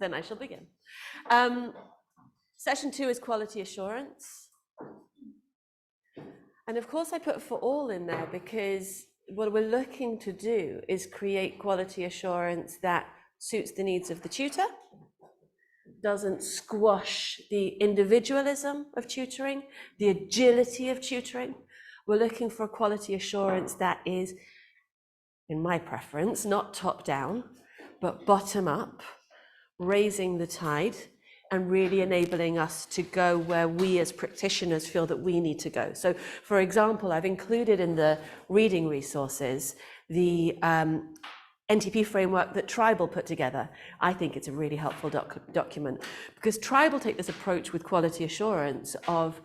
then I shall begin. Session 2 is quality assurance. And of course I put for all in there because what we're looking to do is create quality assurance that suits the needs of the tutor, doesn't squash the individualism of tutoring, the agility of tutoring. We're looking for quality assurance that is, in my preference, not top down, but bottom up, raising the tide and really enabling us to go where we as practitioners feel that we need to go. So, for example, I've included in the reading resources the NTP framework that Tribal put together. I think it's a really helpful document because Tribal take this approach with quality assurance of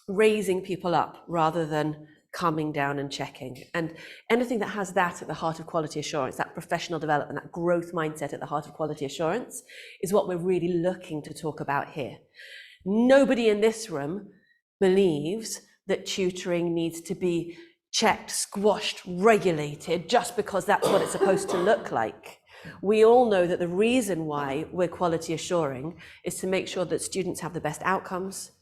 raising people up rather than calming down and checking. And anything that has that at the heart of quality assurance, that professional development, that growth mindset at the heart of quality assurance, is what we're really looking to talk about here. Nobody in this room believes that tutoring needs to be checked, squashed, regulated, just because that's what it's supposed to look like. We all know that the reason why we're quality assuring is to make sure that students have the best outcomes,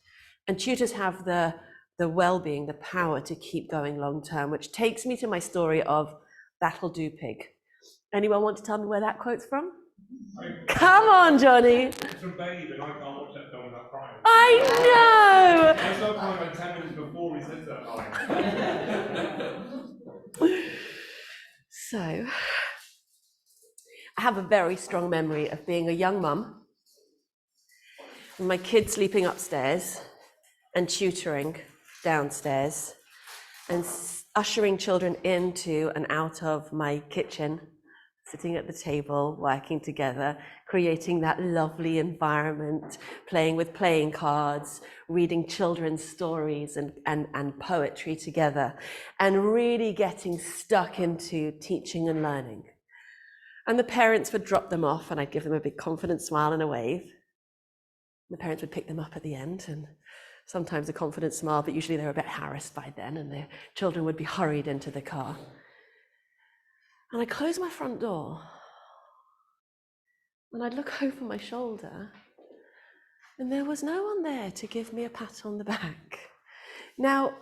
and tutors have the well-being, the power to keep going long-term, which takes me to my story of That'll Do Pig. Anyone want to tell me where that quote's from? Come on, Johnny. It's from Babe, and I can't watch that film without crying. I know! I started crying like 10 minutes before he says that line. So, I have a very strong memory of being a young mum, and my kids sleeping upstairs, and tutoring downstairs, and ushering children into and out of my kitchen, sitting at the table, working together, creating that lovely environment, playing with playing cards, reading children's stories and poetry together, and really getting stuck into teaching and learning. And the parents would drop them off, and I'd give them a big confident smile and a wave. The parents would pick them up at the end, and sometimes a confident smile, but usually they were a bit harassed by then, and their children would be hurried into the car. And I'd close my front door, and I'd look over my shoulder, and there was no one there to give me a pat on the back. Now,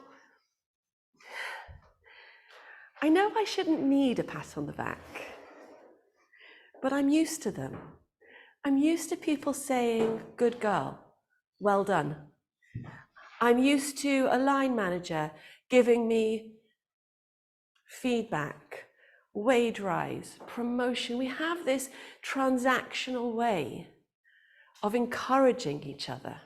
I know I shouldn't need a pat on the back, but I'm used to them. I'm used to people saying, "Good girl, well done." I'm used to a line manager giving me feedback, wage rise, promotion. We have this transactional way of encouraging each other.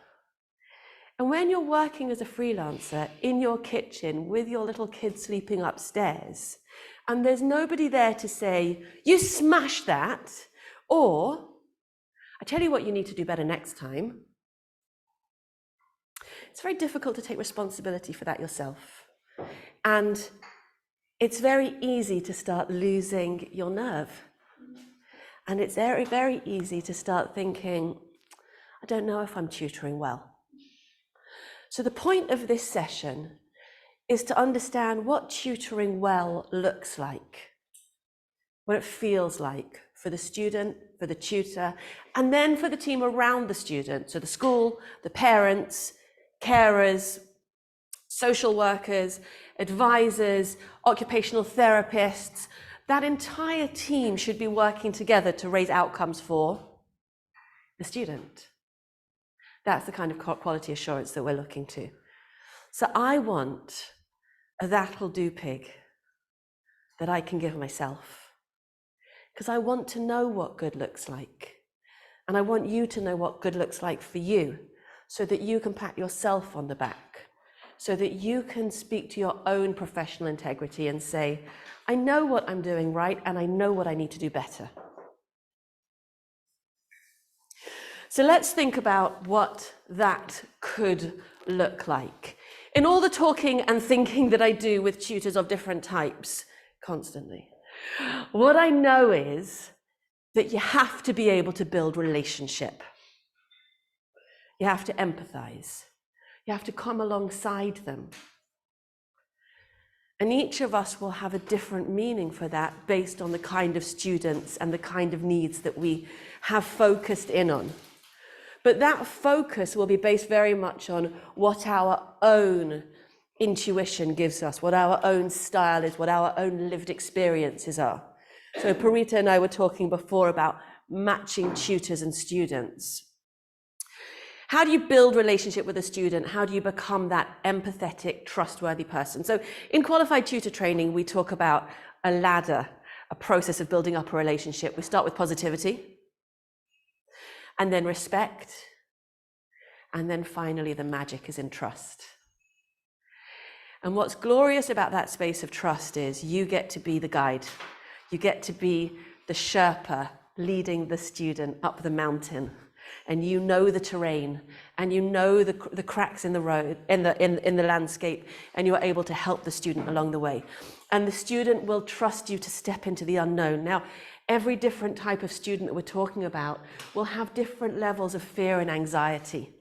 And when you're working as a freelancer in your kitchen with your little kids sleeping upstairs, and there's nobody there to say, "You smashed that," or, "I tell you what you need to do better next time," it's very difficult to take responsibility for that yourself. And it's very easy to start losing your nerve. And it's very, very easy to start thinking, "I don't know if I'm tutoring well." So the point of this session is to understand what tutoring well looks like, what it feels like for the student, for the tutor, and then for the team around the student, so the school, the parents, carers, social workers, advisors, occupational therapists. That entire team should be working together to raise outcomes for the student. That's the kind of quality assurance that we're looking to. So I want a "That'll Do Pig" that I can give myself, because I want to know what good looks like. And I want you to know what good looks like for you, so that you can pat yourself on the back, so that you can speak to your own professional integrity and say, "I know what I'm doing right, and I know what I need to do better." So let's think about what that could look like. In all the talking and thinking that I do with tutors of different types constantly, what I know is that you have to be able to build relationship. You have to empathize. You have to come alongside them. And each of us will have a different meaning for that based on the kind of students and the kind of needs that we have focused in on. But that focus will be based very much on what our own intuition gives us, what our own style is, what our own lived experiences are. So Parita and I were talking before about matching tutors and students. How do you build relationship with a student? How do you become that empathetic, trustworthy person? So in qualified tutor training, we talk about a ladder, a process of building up a relationship. We start with positivity, and then respect, and then finally the magic is in trust. And what's glorious about that space of trust is you get to be the guide. You get to be the Sherpa leading the student up the mountain. And you know the terrain, and you know the cracks in the road, in the landscape, and you are able to help the student along the way. And the student will trust you to step into the unknown. Now, every different type of student that we're talking about will have different levels of fear and anxiety.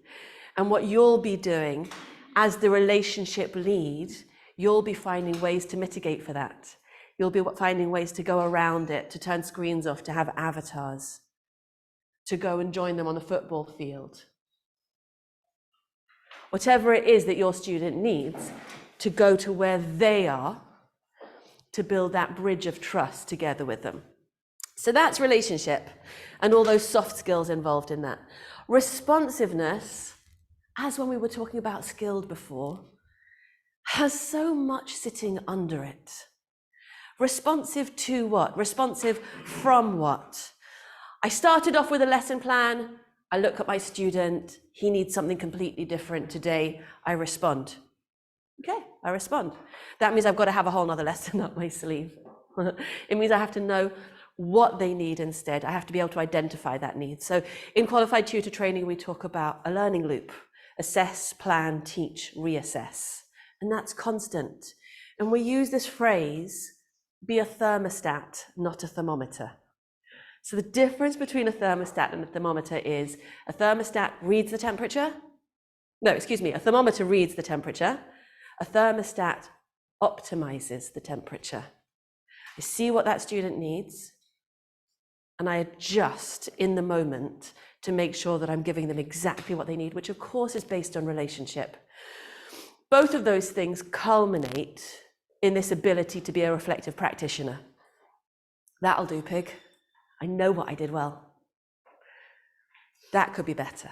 And what you'll be doing as the relationship lead, you'll be finding ways to mitigate for that. You'll be finding ways to go around it, to turn screens off, to have avatars, to go and join them on the football field. Whatever it is that your student needs to go to where they are, to build that bridge of trust together with them. So that's relationship and all those soft skills involved in that. Responsiveness, as when we were talking about skilled before, has so much sitting under it. Responsive to what? Responsive from what? I started off with a lesson plan. I look at my student. He needs something completely different today. I respond. Okay, I respond. That means I've got to have a whole nother lesson up my sleeve. It means I have to know what they need instead. I have to be able to identify that need. So in qualified tutor training, we talk about a learning loop: assess, plan, teach, reassess. And that's constant. And we use this phrase, be a thermostat, not a thermometer. So the difference between a thermostat and a thermometer is a thermostat reads the temperature. No, excuse me, a thermometer reads the temperature. A thermostat optimizes the temperature. I see what that student needs, and I adjust in the moment to make sure that I'm giving them exactly what they need, which of course is based on relationship. Both of those things culminate in this ability to be a reflective practitioner. That'll do, pig. I know what I did well. That could be better.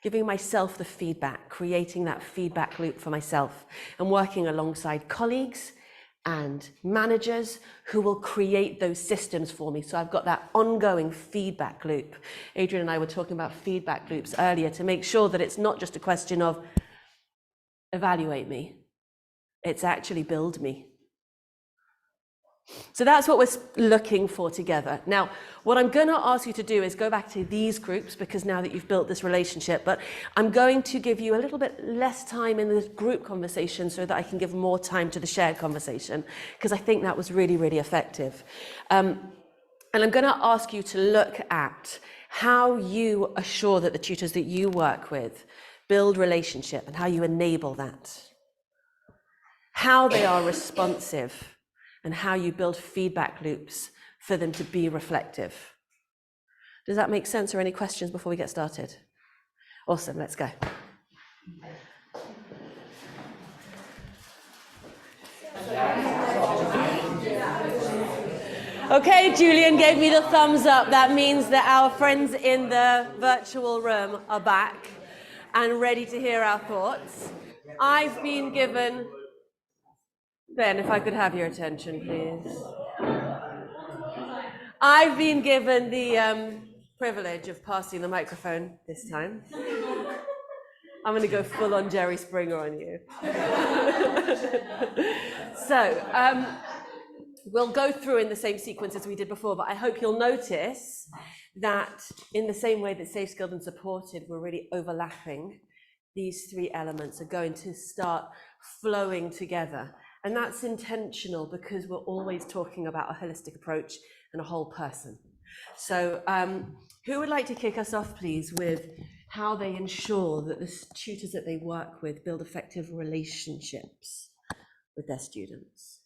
Giving myself the feedback, creating that feedback loop for myself, and working alongside colleagues and managers who will create those systems for me. So I've got that ongoing feedback loop. Adrian and I were talking about feedback loops earlier to make sure that it's not just a question of evaluate me, it's actually build me. So that's what we're looking for together. Now, what I'm going to ask you to do is go back to these groups, because now that you've built this relationship, but I'm going to give you a little bit less time in this group conversation so that I can give more time to the shared conversation, because I think that was really, really effective. And I'm going to ask you to look at how you assure that the tutors that you work with build relationship and how you enable that, how they are responsive, and how you build feedback loops for them to be reflective. Does that make sense, or any questions before we get started? Awesome, let's go. Okay, Julian gave me the thumbs up. That means that our friends in the virtual room are back and ready to hear our thoughts. I've been given... Ben, if I could have your attention, please. I've been given the privilege of passing the microphone this time. I'm going to go full on Jerry Springer on you. So we'll go through in the same sequence as we did before, but I hope you'll notice that in the same way that Safe, Skilled and Supported were really overlapping, these three elements are going to start flowing together. And that's intentional because we're always talking about a holistic approach and a whole person. So who would like to kick us off, please, with how they ensure that the tutors that they work with build effective relationships? with their students.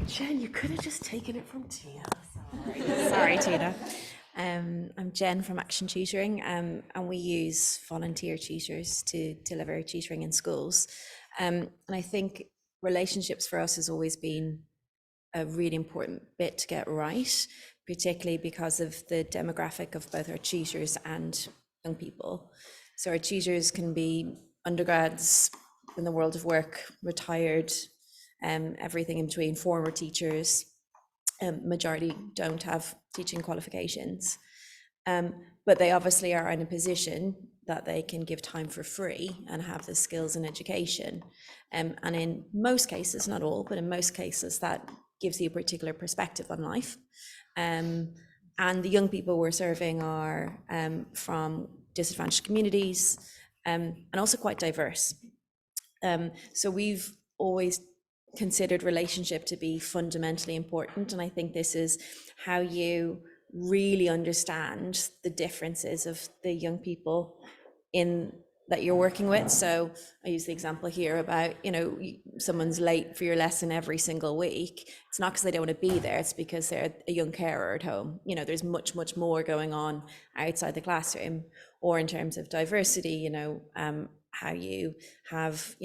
Jen, you could have just taken it from Tia. Sorry, Tina. I'm Jen from Action Tutoring, and we use volunteer tutors to deliver tutoring in schools. And I think relationships for us has always been a really important bit to get right, particularly because of the demographic of both our tutors and young people. So our tutors can be undergrads in the world of work, retired, everything in between, former teachers. Majority don't have teaching qualifications, but they obviously are in a position that they can give time for free and have the skills and education. And in most cases, not all, but in most cases, that gives you a particular perspective on life. And the young people we're serving are from disadvantaged communities, and also quite diverse. So we've always considered relationship to be fundamentally important, and I think this is how you really understand the differences of the young people in that you're working with. So I use the example here about, someone's late for your lesson every single week. It's not because they don't want to be there, it's because they're a young carer at home. There's much more going on outside the classroom. Or in terms of diversity, how you have,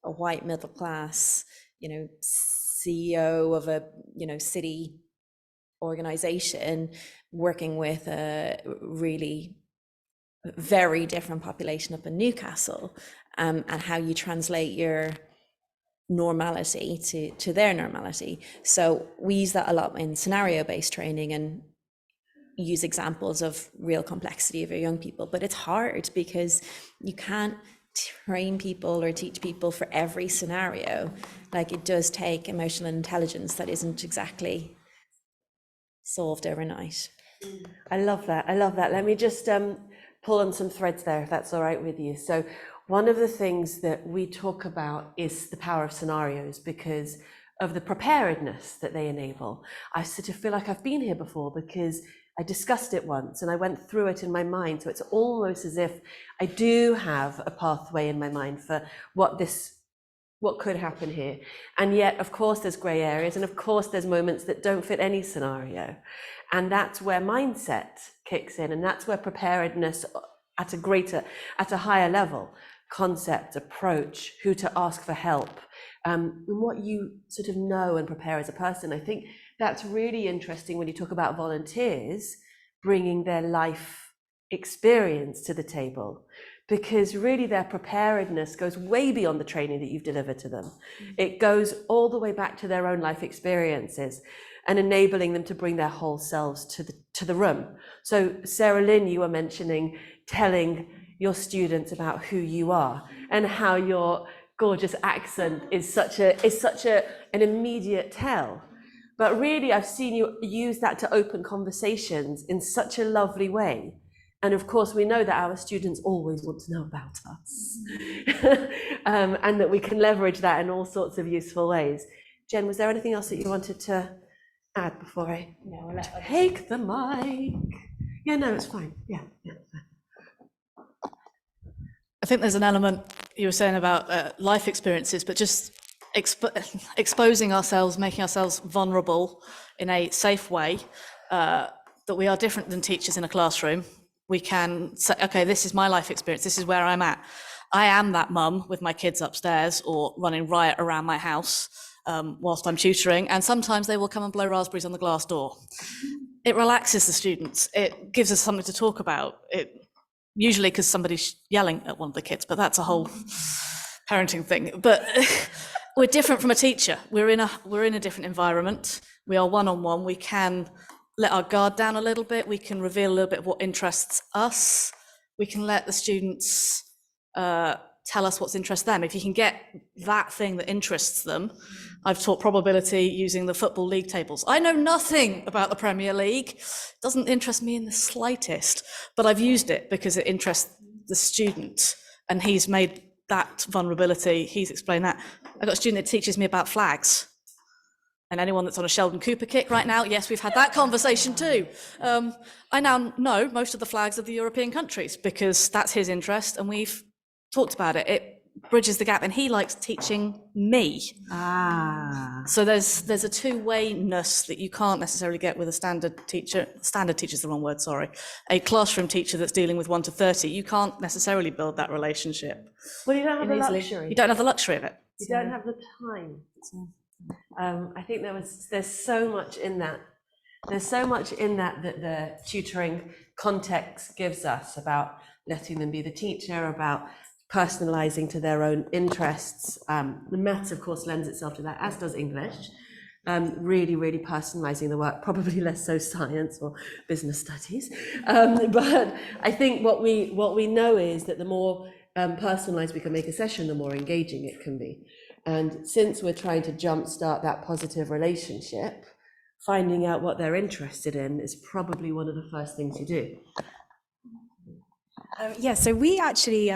a white middle class, CEO of a, city organization working with a really very different population up in Newcastle, and how you translate your normality to their normality. So we use that a lot in scenario-based training and use examples of real complexity of your young people, but it's hard because you can't train people or teach people for every scenario. Like, it does take emotional intelligence that isn't exactly solved overnight. I love that. Let me just pull on some threads there, if that's all right with you. So one of the things that we talk about is the power of scenarios, because of the preparedness that they enable. I sort of feel like I've been here before because I discussed it once and I went through it in my mind. So it's almost as if I do have a pathway in my mind for what could happen here. And yet, of course, there's grey areas, and of course, there's moments that don't fit any scenario. And that's where mindset kicks in, and that's where preparedness at a higher level, concept, approach, who to ask for help, and what you sort of know and prepare as a person. I think that's really interesting when you talk about volunteers bringing their life experience to the table, because really their preparedness goes way beyond the training that you've delivered to them. It goes all the way back to their own life experiences and enabling them to bring their whole selves to the room. So Sarah Lynn, you were mentioning telling your students about who you are and how your gorgeous accent is such an immediate tell. But really, I've seen you use that to open conversations in such a lovely way. And of course, we know that our students always want to know about us, and that we can leverage that in all sorts of useful ways. Jen, was there anything else that you wanted to add before I take the mic? Yeah, no, it's fine. Yeah. I think there's an element you were saying about life experiences, but just exposing ourselves, making ourselves vulnerable in a safe way, that we are different than teachers in a classroom. We can say, okay, this is my life experience, this is where I'm at. I am that mum with my kids upstairs or running riot around my house whilst I'm tutoring, and sometimes they will come and blow raspberries on the glass door. It relaxes the students. It gives us something to talk about. Usually because somebody's yelling at one of the kids, but that's a whole parenting thing. But we're different from a teacher. We're in a different environment. We are one-on-one. We can let our guard down a little bit. We can reveal a little bit of what interests us. We can let the students tell us what's interests them. If you can get that thing that interests them. I've taught probability using the Football League tables. I know nothing about the Premier League. It doesn't interest me in the slightest, but I've used it because it interests the student, and he's made that vulnerability, he's explained that. I've got a student that teaches me about flags. And anyone that's on a Sheldon Cooper kick right now, yes, we've had that conversation too. I now know most of the flags of the European countries because that's his interest, and we've talked about it. It bridges the gap, and he likes teaching me. So there's a two-wayness that you can't necessarily get with a standard teacher. Standard teacher is the wrong word, sorry. A classroom teacher that's dealing with 1 to 30, you can't necessarily build that relationship. Well, you don't have the Easily. luxury. You don't have the luxury of it. You don't have the time. I think there's so much in that. There's so much in that the tutoring context gives us about letting them be the teacher, about personalizing to their own interests. The maths, of course, lends itself to that, as does English. Really, really personalizing the work, probably less so science or business studies. But I think what we know is that the more personalized we can make a session, the more engaging it can be. And since we're trying to jumpstart that positive relationship, finding out what they're interested in is probably one of the first things you do. Yeah, so we actually,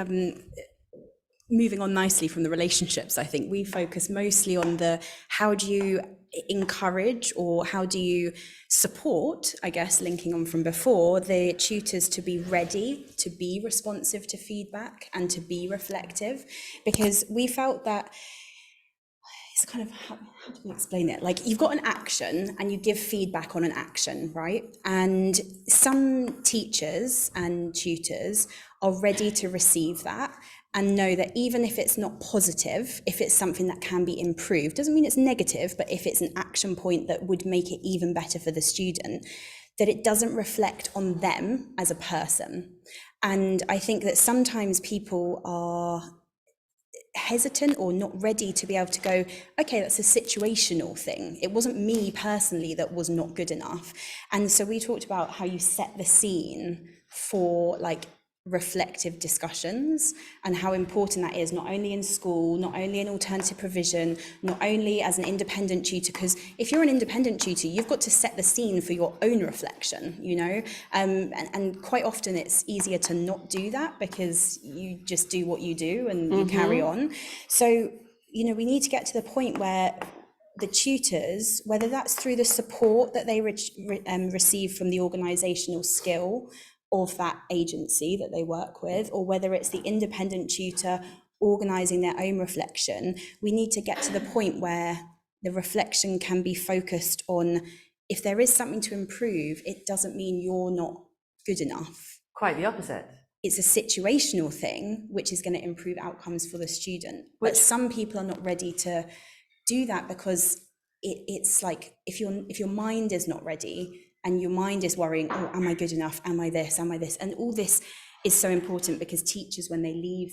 moving on nicely from the relationships, I think we focus mostly on the how do you encourage or how do you support, I guess, linking on from before, the tutors to be ready, to be responsive to feedback and to be reflective, because we felt that it's kind of, how do we explain it? Like, you've got an action and you give feedback on an action, right? And some teachers and tutors are ready to receive that and know that even if it's not positive, if it's something that can be improved, doesn't mean it's negative, but if it's an action point that would make it even better for the student, that it doesn't reflect on them as a person. And I think that sometimes people are hesitant or not ready to be able to go, okay, that's a situational thing. It wasn't me personally that was not good enough. And so we talked about how you set the scene for like reflective discussions and how important that is, not only in school, not only in alternative provision, not only as an independent tutor, because if you're an independent tutor, you've got to set the scene for your own reflection, you know, and quite often it's easier to not do that because you just do what you do and you carry on. So, you know, we need to get to the point where the tutors, whether that's through the support that they receive from the organisational skill of that agency that they work with, or whether it's the independent tutor organising their own reflection, we need to get to the point where the reflection can be focused on, if there is something to improve, it doesn't mean you're not good enough. Quite the opposite. It's a situational thing, which is going to improve outcomes for the student. But some people are not ready to do that because it's like, if your mind is not ready, and your mind is worrying, oh, am I good enough? Am I this? Am I this? And all this is so important because teachers, when they leave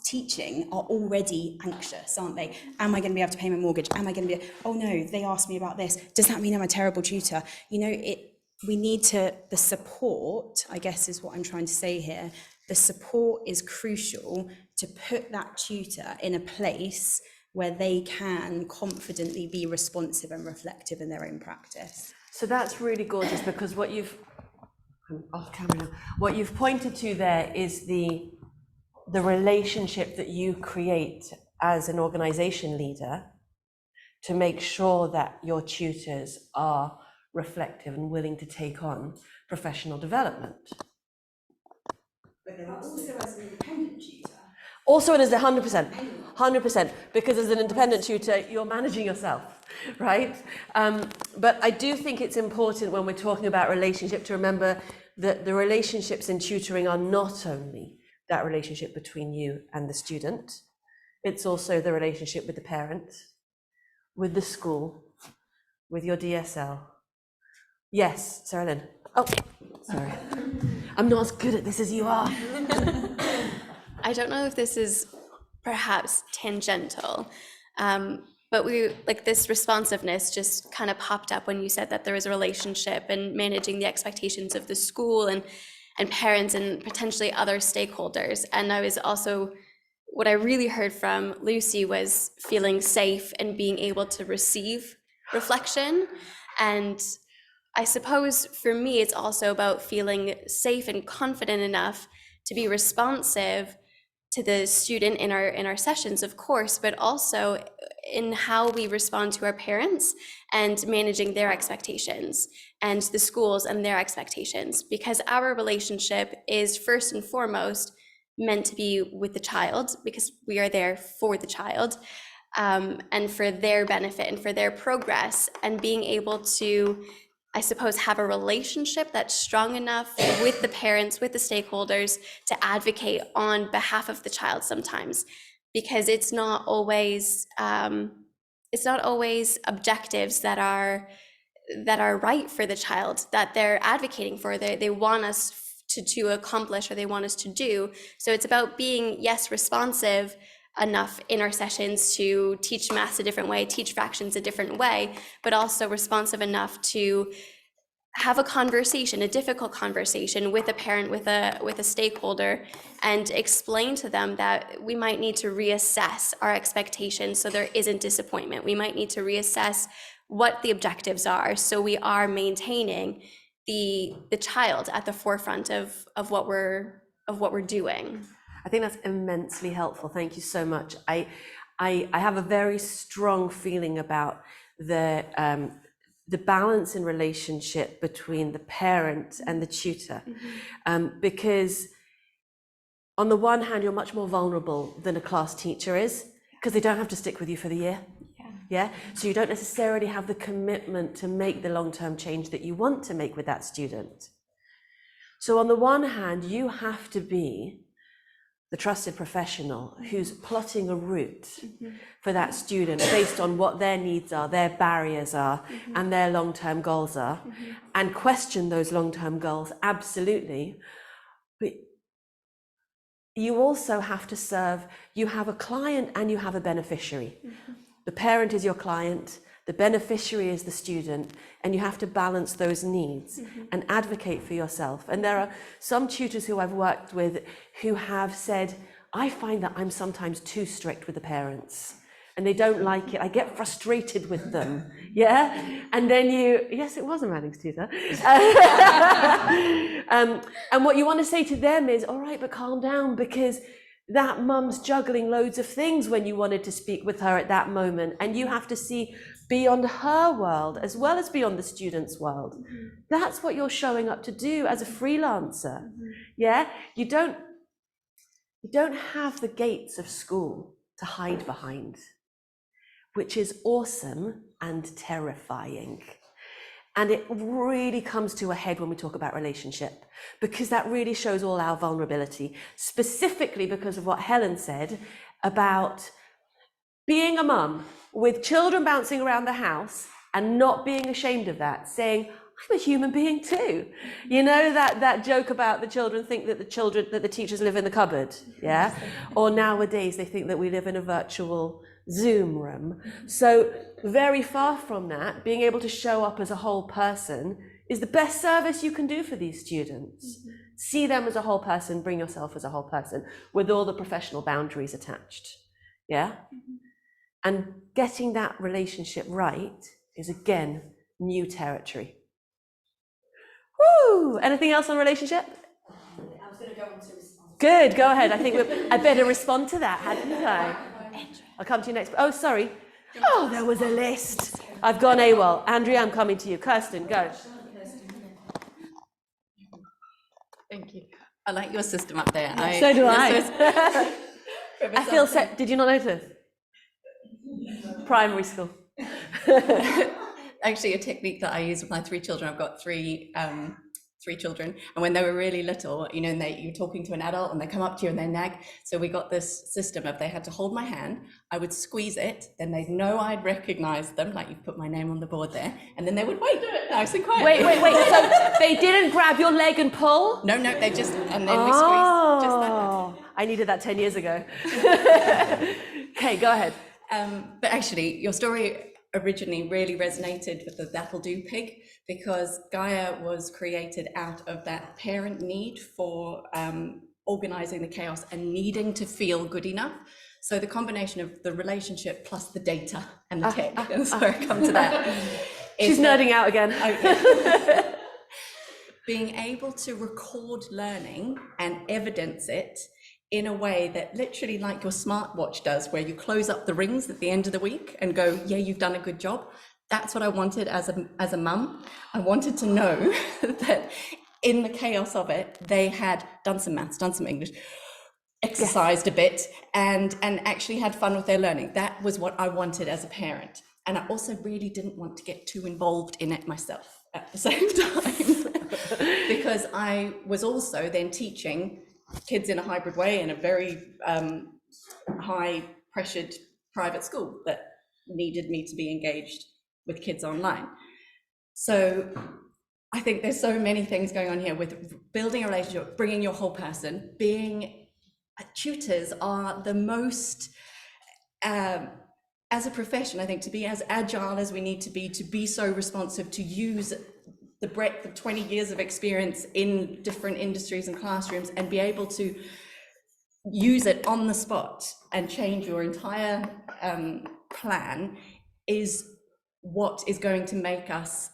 teaching, are already anxious, aren't they? Am I going to be able to pay my mortgage? Am I going to be, oh no, they asked me about this. Does that mean I'm a terrible tutor? You know, we need to, the support, I guess is what I'm trying to say here. The support is crucial to put that tutor in a place where they can confidently be responsive and reflective in their own practice. So that's really gorgeous, because what you've, I'm off camera now, what you've pointed to there is the relationship that you create as an organisation leader to make sure that your tutors are reflective and willing to take on professional development. But then also as an independent tutor. Also, it is 100%, because as an independent tutor, you're managing yourself, right? But I do think it's important when we're talking about relationship to remember that the relationships in tutoring are not only that relationship between you and the student, it's also the relationship with the parent, with the school, with your DSL. Yes, Sarah Lynn. Oh, sorry. I'm not as good at this as you are. I don't know if this is perhaps tangential, but this responsiveness just kind of popped up when you said that there is a relationship and managing the expectations of the school and parents and potentially other stakeholders. And I was also, what I really heard from Lucy was feeling safe and being able to receive reflection. And I suppose for me, it's also about feeling safe and confident enough to be responsive to the student in our sessions, of course, but also in how we respond to our parents and managing their expectations and the schools and their expectations, because our relationship is first and foremost meant to be with the child, because we are there for the child, and for their benefit and for their progress, and being able to, I suppose, have a relationship that's strong enough with the parents, with the stakeholders, to advocate on behalf of the child sometimes, because it's not always objectives that are right for the child that they're advocating for, they want us to accomplish, or they want us to do. So it's about being, yes, responsive enough in our sessions to teach maths a different way, teach fractions a different way, but also responsive enough to have a conversation, a difficult conversation with a parent, with a stakeholder, and explain to them that we might need to reassess our expectations so there isn't disappointment. We might need to reassess what the objectives are, so we are maintaining the child at the forefront of what we're doing. I think that's immensely helpful. Thank you so much. I have a very strong feeling about the balance in relationship between the parent and the tutor, because on the one hand, you're much more vulnerable than a class teacher is, because they don't have to stick with you for the year. Yeah. So you don't necessarily have the commitment to make the long-term change that you want to make with that student. So on the one hand, you have to be the trusted professional who's plotting a route for that student based on what their needs are, their barriers are, and their long-term goals are, and question those long-term goals, absolutely. But you also have to serve, you have a client and you have a beneficiary. The parent is your client, the beneficiary is the student, and you have to balance those needs and advocate for yourself. And there are some tutors who I've worked with who have said, I find that I'm sometimes too strict with the parents and they don't like it. I get frustrated with them. Yeah. And then yes, it was a Manning's tutor. And what you want to say to them is, all right, but calm down, because that mum's juggling loads of things when you wanted to speak with her at that moment, and you have to see beyond her world as well as beyond the student's world. That's what you're showing up to do as a freelancer. Yeah, you don't have the gates of school to hide behind, which is awesome and terrifying. And it really comes to a head when we talk about relationship, because that really shows all our vulnerability, specifically because of what Helen said about being a mum with children bouncing around the house and not being ashamed of that, saying, I'm a human being too. You know, that joke about the children think that the teachers live in the cupboard, yeah? Or nowadays they think that we live in a virtual Zoom room. So very far from that, being able to show up as a whole person is the best service you can do for these students. See them as a whole person, bring yourself as a whole person with all the professional boundaries attached. Yeah? And getting that relationship right is, again, new territory. Woo! Anything else on relationship? I was going to go on to response. Good, go ahead. I think I better respond to that, hadn't I? I'll come to you next. Oh, sorry. Oh, there was a list. I've gone AWOL. Andrea, I'm coming to you. Kirsten, go. Thank you. I like your system up there. So do I. I feel set. Did you not notice? Primary school. Actually, a technique that I use with my 3 children. I've got three children, and when they were really little, you know, and you're talking to an adult and they come up to you and they nag. So we got this system of they had to hold my hand, I would squeeze it, then they'd know I'd recognize them, like you've put my name on the board there, and then they would wait nice and quiet. Wait. So they didn't grab your leg and pull? No, they just, and then we squeeze just like that. I needed that 10 years ago. Okay, go ahead. But actually, your story originally really resonated with the That'll Do pig, because Gaia was created out of that parent need for organizing the chaos and needing to feel good enough. So the combination of the relationship plus the data and the tech, and so I come to that. She's nerding out again. Okay. Being able to record learning and evidence it in a way that literally like your smartwatch does, where you close up the rings at the end of the week and go, yeah, you've done a good job. That's what I wanted as a mum. I wanted to know that in the chaos of it, they had done some maths, done some English, exercised a bit and actually had fun with their learning. That was what I wanted as a parent. And I also really didn't want to get too involved in it myself at the same time, because I was also then teaching kids in a hybrid way in a very high pressured private school that needed me to be engaged with kids online. So I think there's so many things going on here with building a relationship, bringing your whole person. Being tutors are the most, as a profession, I think, to be as agile as we need to be so responsive, to use the breadth of 20 years of experience in different industries and classrooms and be able to use it on the spot and change your entire plan is what is going to make us,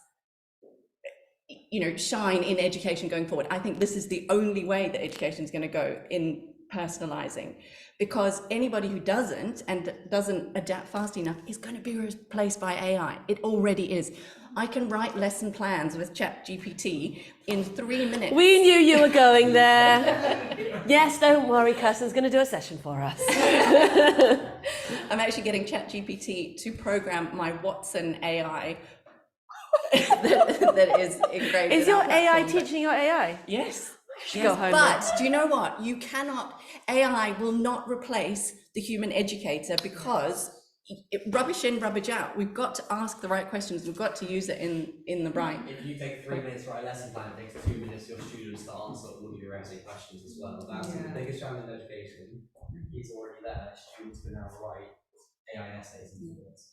shine in education going forward. I think this is the only way that education is going to go, in personalizing, because anybody who doesn't adapt fast enough is going to be replaced by AI. It already is. I can write lesson plans with ChatGPT in 3 minutes. We knew you were going there. Yes, don't worry, Kirsten's going to do a session for us. I'm actually getting ChatGPT to program my Watson AI that is engraved. Is in your our AI platform. teaching your AI? Yes. Go home But do you know what? AI will not replace the human educator, because rubbish in, rubbish out. We've got to ask the right questions. We've got to use it in the right. If you take 3 minutes to write a lesson plan, it takes 2 minutes for your students to answer all of your essay questions as well. That's the biggest challenge in education. It's already there. Students can now write AI essays in 2 minutes.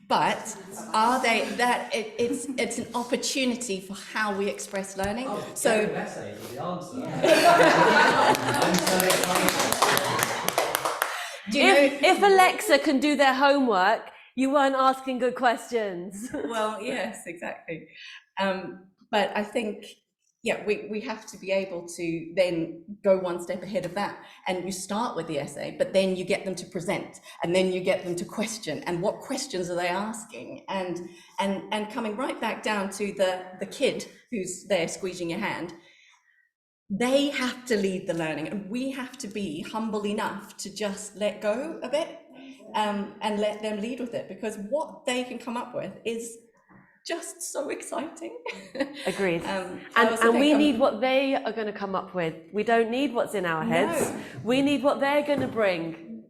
But are they that it's an opportunity for how we express learning? So Essays is the answer. I'm so excited. do you know? If Alexa can do their homework, you weren't asking good questions. Well, yes, exactly. But I think, we have to be able to then go one step ahead of that. And you start with the essay, but then you get them to present, and then you get them to question, and what questions are they asking? And coming right back down to the kid who's there squeezing your hand. They have to lead the learning, and we have to be humble enough to just let go a bit, and let them lead with it, because what they can come up with is just so exciting. Agreed. I And also we think, need what they are going to come up with. We don't need what's in our heads. No. We need what they're going to bring.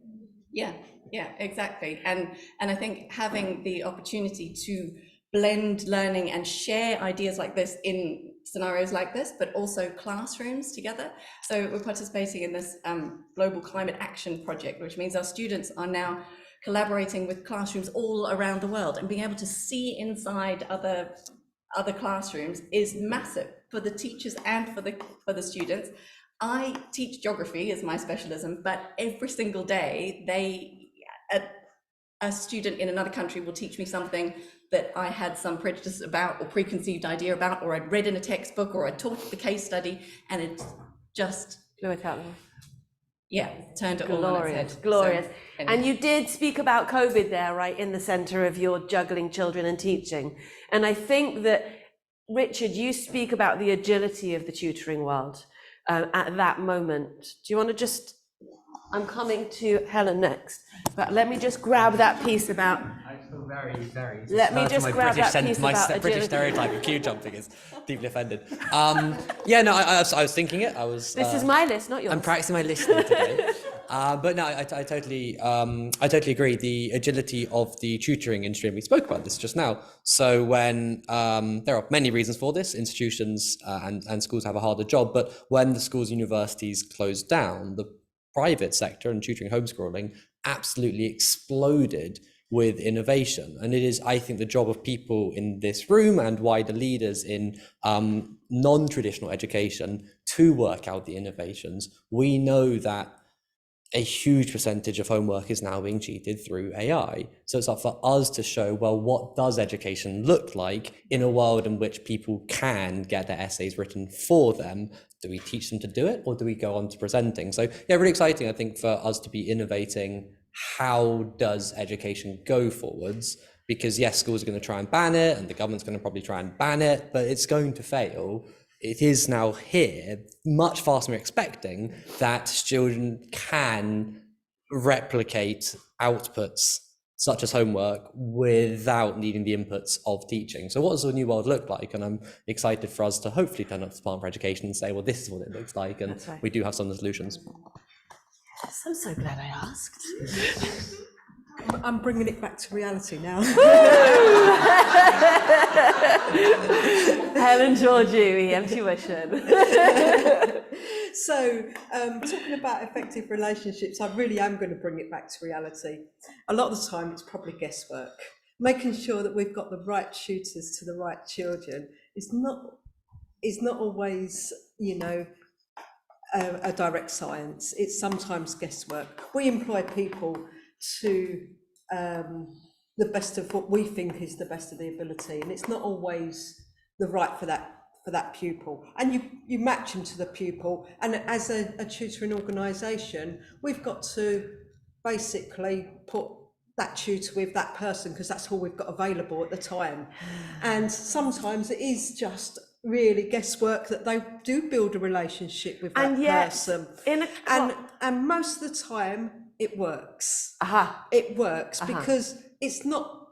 Yeah, exactly. And I think having the opportunity to blend learning and share ideas like this in scenarios like this, but also classrooms together. So we're participating in this global climate action project, which means our students are now collaborating with classrooms all around the world, and being able to see inside other classrooms is massive for the teachers and for the students. I teach geography as my specialism, but every single day a student in another country will teach me something that I had some prejudice about or preconceived idea about, or I'd read in a textbook, or I taught the case study, and it just Blew it out. turned it all on its head. Glorious. So, And you did speak about COVID there, right, in the center of your juggling children and teaching. And I think that, Richard, you speak about the agility of the tutoring world at that moment. Do you want to just, I'm coming to Helen next, but let me just grab that piece about, I feel very, very. Let me just grab that piece my about British agility. stereotype of queue jumping is deeply offended. I was thinking it. this is my list, not yours. I'm practicing my listening today. But no, I totally agree. The agility of the tutoring industry, and we spoke about this just now. So when there are many reasons for this, institutions and schools have a harder job, but when the schools and universities closed down, the private sector and tutoring homeschooling absolutely exploded with innovation. And it is, I think, the job of people in this room and wider leaders in non-traditional education to work out the innovations. We know that a huge percentage of homework is now being cheated through AI. So it's up for us to show, well, what does education look like in a world in which people can get their essays written for them? Do we teach them to do it, or do we go on to presenting? So yeah, really exciting, I think, for us to be innovating. How does education go forwards? Because yes, schools are going to try and ban it, and the government's going to probably try and ban it, but it's going to fail. it is now here much faster than we're expecting that children can replicate outputs such as homework without needing the inputs of teaching. So what does the new world look like? And I'm excited for us to hopefully turn up to the Department for Education and say, well, this is what it looks like. And That's right. we do have some of the solutions. Yes, I'm so glad I asked. I'm bringing it back to reality now. Helen Georgiou, EM Tuition. So, talking about effective relationships, I really am going to bring it back to reality. A lot of the time, it's probably guesswork. Making sure that we've got the right tutors to the right children is not always, a direct science. It's sometimes guesswork. We employ people to the best of what we think is the best of the ability, and it's not always the right for that pupil. And you match them to the pupil. And as a tutoring organisation, we've got to basically put that tutor with that person because that's all we've got available at the time. And sometimes it is just really guesswork that they do build a relationship with that person. And most of the time it works. It works because it's not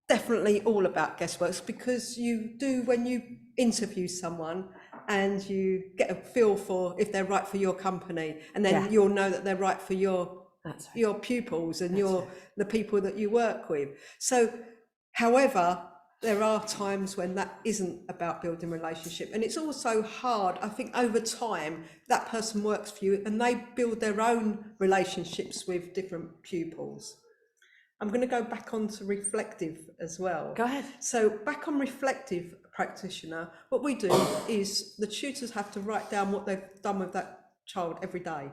definitely all about guesswork. It's because you do, when you interview someone and you get a feel for if they're right for your company, and then you'll know that they're right for your pupils and the people that you work with. So, however, there are times when that isn't about building relationship, and it's also hard. I think over time that person works for you and they build their own relationships with different pupils. I'm going to go back on to reflective as well. Go ahead. So back on reflective practitioner, what we do is the tutors have to write down what they've done with that child every day.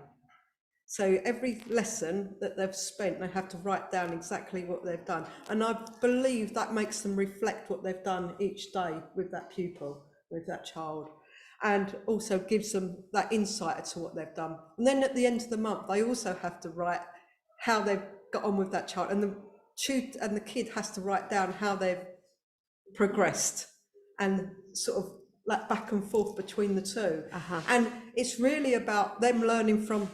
So every lesson that they've spent, they have to write down exactly what they've done. And I believe that makes them reflect what they've done each day with that pupil, with that child, and also gives them that insight into what they've done. And then at the end of the month, they also have to write how they've got on with that child, and the kid has to write down how they've progressed, and sort of like back and forth between the two. And it's really about them learning from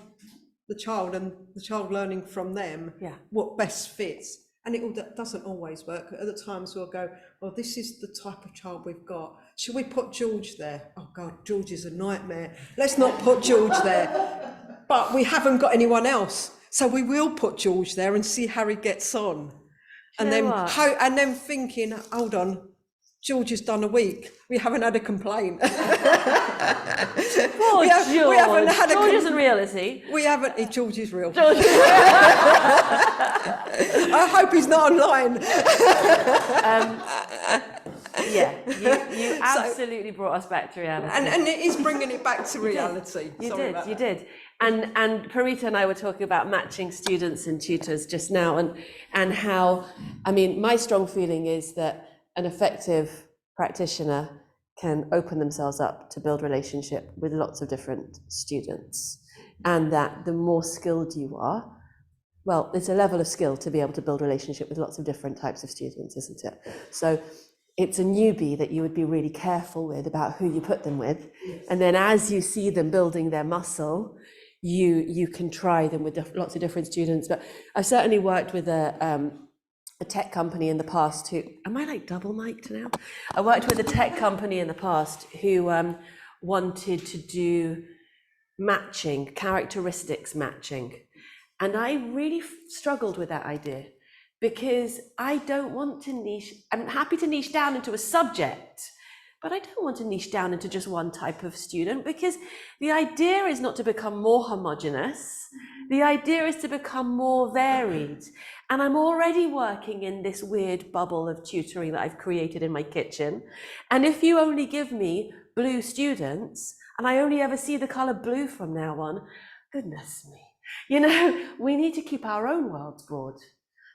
the child and the child learning from them what best fits. And it doesn't always work. At the times we'll go, well, this is the type of child we've got. Should we put George there? Oh God, George is a nightmare. Let's not put George there. But we haven't got anyone else. So we will put George there and see how he gets on. And then thinking, hold on, George has done a week. We haven't had a complaint. Poor George. We haven't had George isn't real, is he? We haven't. George is real. George. I hope he's not online. You absolutely brought us back to reality. And it is bringing it back to reality. You did. And Parita and I were talking about matching students and tutors just now, and how, I mean, my strong feeling is that an effective practitioner can open themselves up to build relationship with lots of different students, and that the more skilled you are, well, it's a level of skill to be able to build relationship with lots of different types of students, isn't it? So it's a newbie that you would be really careful with about who you put them with. Yes. And then as you see them building their muscle, you can try them with lots of different students. But I've certainly worked with a tech company in the past who, am I like double mic'd now? I worked with a tech company in the past who wanted to do matching, characteristics matching. And I really struggled with that idea, because I don't want to niche. I'm happy to niche down into a subject, but I don't want to niche down into just one type of student, because the idea is not to become more homogenous. The idea is to become more varied. And I'm already working in this weird bubble of tutoring that I've created in my kitchen. And if you only give me blue students, and I only ever see the color blue from now on, goodness me. You know, we need to keep our own worlds broad.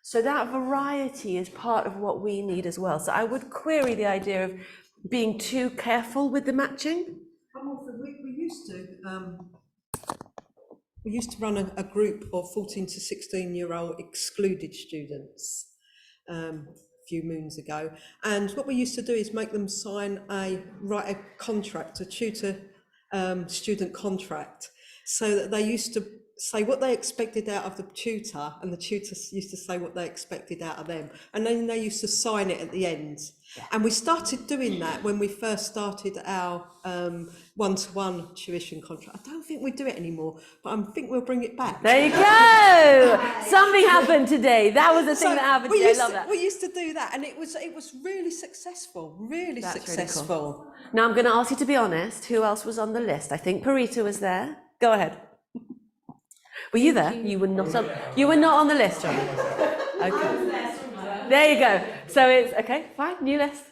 So that variety is part of what we need as well. So I would query the idea of being too careful with the matching. We used to run a group of 14 to 16-year-old excluded students few moons ago. And what we used to do is make them write a contract, a tutor student contract, so that they used to say what they expected out of the tutor, and the tutor used to say what they expected out of them, and then they used to sign it at the end. And we started doing that when we first started our one-to-one tuition contract. I don't think we do it anymore, but I think we'll bring it back. There you go. Something happened today. That was the thing that happened today. I love that. We used to do that, and it was really successful, really That's really successful. cool. Now I'm going to ask you to be honest. Who else was on the list? I think Parita was there. Go ahead. Were you there? You were not on. You were not on the list, John. Okay. There you go. So it's okay. Fine. New list.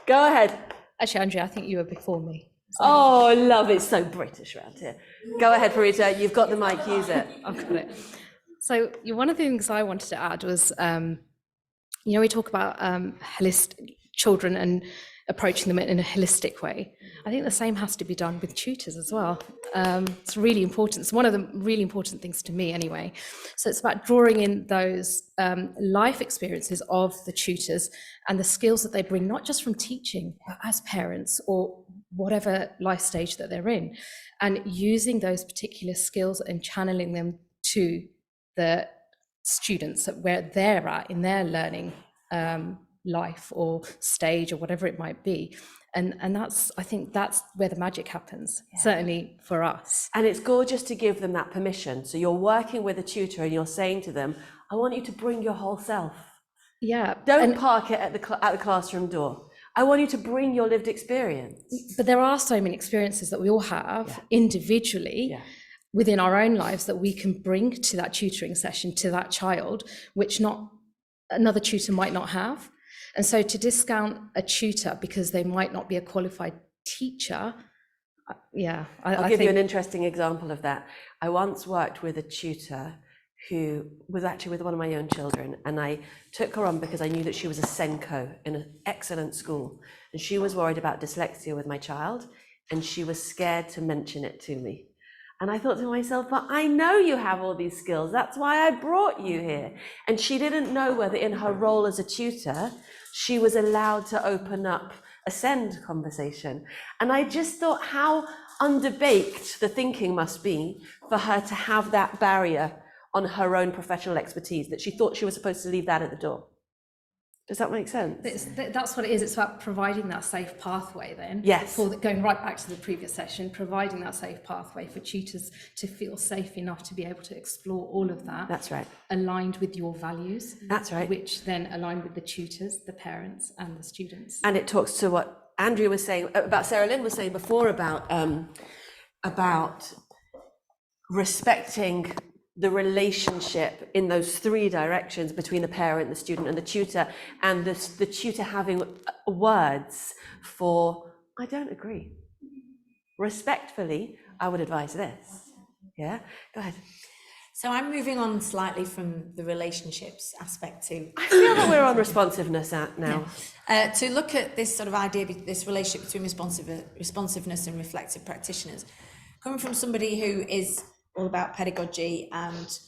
Go ahead. Actually, Andrea, I think you were before me. Oh, love it. So British around here. Go ahead, Parita. You've got the mic. Use it. I've got it. So one of the things I wanted to add was, we talk about holistic children and approaching them in a holistic way. I think the same has to be done with tutors as well. It's really important. It's one of the really important things to me anyway. So it's about drawing in those life experiences of the tutors and the skills that they bring, not just from teaching, but as parents or whatever life stage that they're in, and using those particular skills and channeling them to the students where they're at in their learning life or stage or whatever it might be. And I think that's where the magic happens, certainly for us. And it's gorgeous to give them that permission. So you're working with a tutor and you're saying to them, I want you to bring your whole self. Yeah. Don't park it at the classroom door. I want you to bring your lived experience. But there are so many experiences that we all have individually within our own lives that we can bring to that tutoring session, to that child, which another tutor might not have. And so to discount a tutor because they might not be a qualified teacher, I'll give you an interesting example of that. I once worked with a tutor who was actually with one of my own children, and I took her on because I knew that she was a Senko in an excellent school, and she was worried about dyslexia with my child, and she was scared to mention it to me. And I thought to myself, but I know you have all these skills. That's why I brought you here. And she didn't know whether in her role as a tutor, she was allowed to open up a SEND conversation. And I just thought how underbaked the thinking must be for her to have that barrier on her own professional expertise, that she thought she was supposed to leave that at the door. Does that make sense? That's what it is. It's about providing that safe pathway then. Yes. Going right back to the previous session, providing that safe pathway for tutors to feel safe enough to be able to explore all of that. That's right. Aligned with your values. That's right. Which then align with the tutors, the parents and the students. And it talks to what Andrea was saying, about Sarah Lynn was saying before about respecting the relationship in those three directions between the parent, the student and the tutor, and the tutor having words for, I don't agree. Respectfully, I would advise this. Yeah, go ahead. So I'm moving on slightly from the relationships aspect to... I feel that we're on responsiveness now. To look at this sort of idea, this relationship between responsiveness and reflective practitioners. Coming from somebody who is all about pedagogy and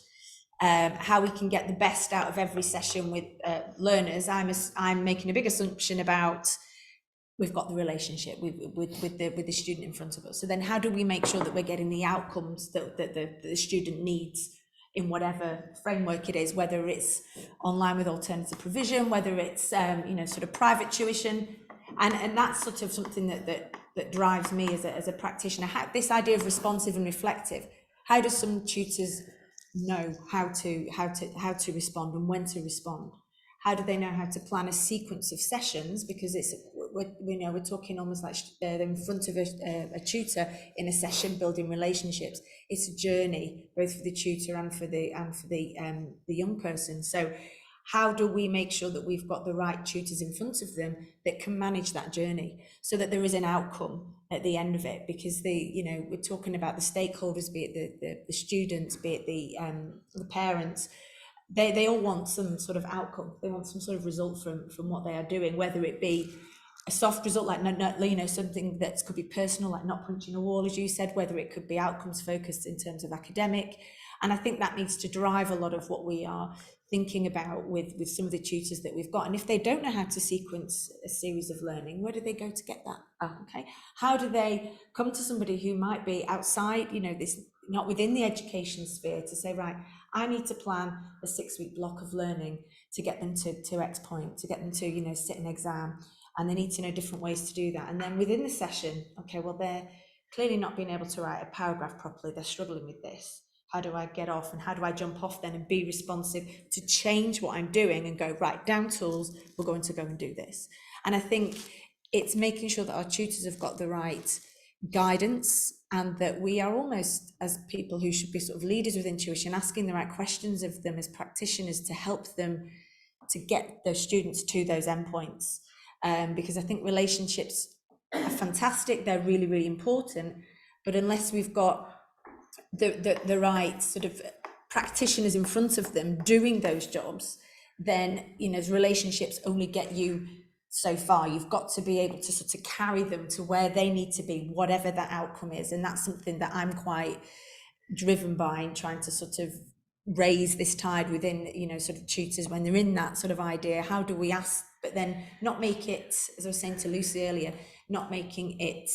how we can get the best out of every session with learners, I'm making a big assumption about we've got the relationship with the student in front of us. So then how do we make sure that we're getting the outcomes that the student needs in whatever framework it is, whether it's online with alternative provision, whether it's sort of private tuition, and that's sort of something that drives me as a practitioner. This idea of responsive and reflective. How do some tutors know how to respond and when to respond? How do they know how to plan a sequence of sessions? Because we're talking almost like they're in front of a tutor in a session, building relationships. It's a journey both for the tutor and for the young person. So how do we make sure that we've got the right tutors in front of them that can manage that journey so that there is an outcome at the end of it? Because we're talking about the stakeholders, be it the students, be it the parents. They all want some sort of outcome. They want some sort of result from what they are doing, whether it be a soft result like something that could be personal, like not punching a wall, as you said, whether it could be outcomes focused in terms of academic. And I think that needs to drive a lot of what we are thinking about with some of the tutors that we've got. And if they don't know how to sequence a series of learning, where do they go to get that? Okay, how do they come to somebody who might be outside, this, not within the education sphere, to say, right, I need to plan a 6-week block of learning to get them to X point, to get them to, sit an exam, and they need to know different ways to do that. And then within the session, okay, well, they're clearly not being able to write a paragraph properly, they're struggling with this. How do I get off, and how do I jump off then and be responsive to change what I'm doing and go, right, down tools, we're going to go and do this. And I think it's making sure that our tutors have got the right guidance, and that we are almost, as people who should be sort of leaders with intuition, asking the right questions of them as practitioners to help them to get those students to those endpoints. Because I think relationships are fantastic, they're really, really important, but unless we've got the right sort of practitioners in front of them doing those jobs, then relationships only get you so far. You've got to be able to sort of carry them to where they need to be, whatever that outcome is. And that's something that I'm quite driven by, in trying to sort of raise this tide within sort of tutors when they're in that sort of idea. How do we ask, but then not make it, as I was saying to Lucy earlier, not making it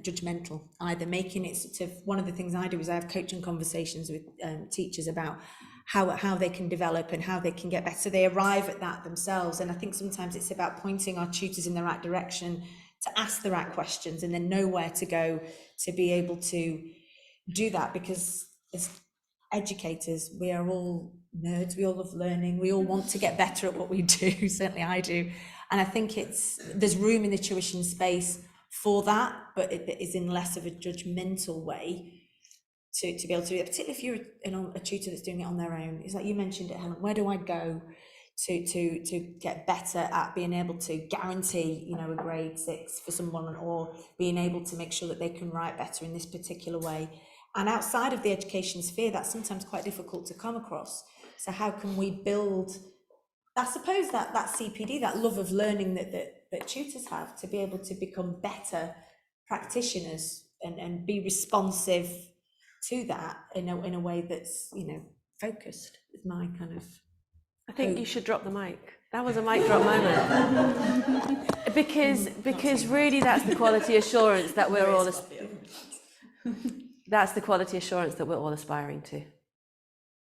judgmental either, making it sort of, one of the things I do is I have coaching conversations with teachers about how they can develop and how they can get better. So they arrive at that themselves. And I think sometimes it's about pointing our tutors in the right direction to ask the right questions, and then know where to go to be able to do that. Because as educators, we are all nerds, we all love learning, we all want to get better at what we do, certainly I do. And I think there's room in the tuition space for that, but it is in less of a judgmental way to be able to do it, particularly if you're a tutor that's doing it on their own. It's like you mentioned it, Helen, where do I go to get better at being able to guarantee a grade 6 for someone, or being able to make sure that they can write better in this particular way? And outside of the education sphere, that's sometimes quite difficult to come across. So how can we build, I suppose, that CPD, that love of learning that tutors have, to be able to become better practitioners and be responsive to that in a way that's focused, is my kind of I think you should drop the mic. That was a mic drop moment. because really that's the quality assurance that we're all that's the quality assurance that we're all aspiring to.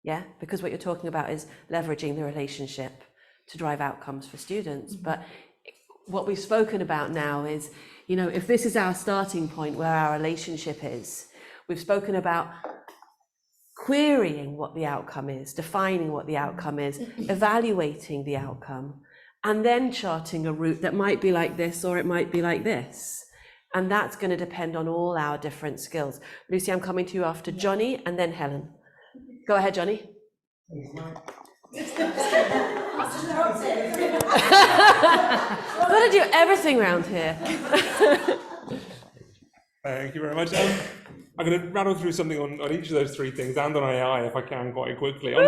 Yeah, because what you're talking about is leveraging the relationship to drive outcomes for students. But what we've spoken about now is, if this is our starting point where our relationship is, we've spoken about querying what the outcome is, defining what the outcome is, evaluating the outcome, and then charting a route that might be like this or it might be like this. And that's going to depend on all our different skills. Lucy, I'm coming to you after Johnny and then Helen. Go ahead, Johnny. I've got to do everything around here. Thank you very much. I'm going to rattle through something on each of those three things, and on AI if I can, quite quickly. Go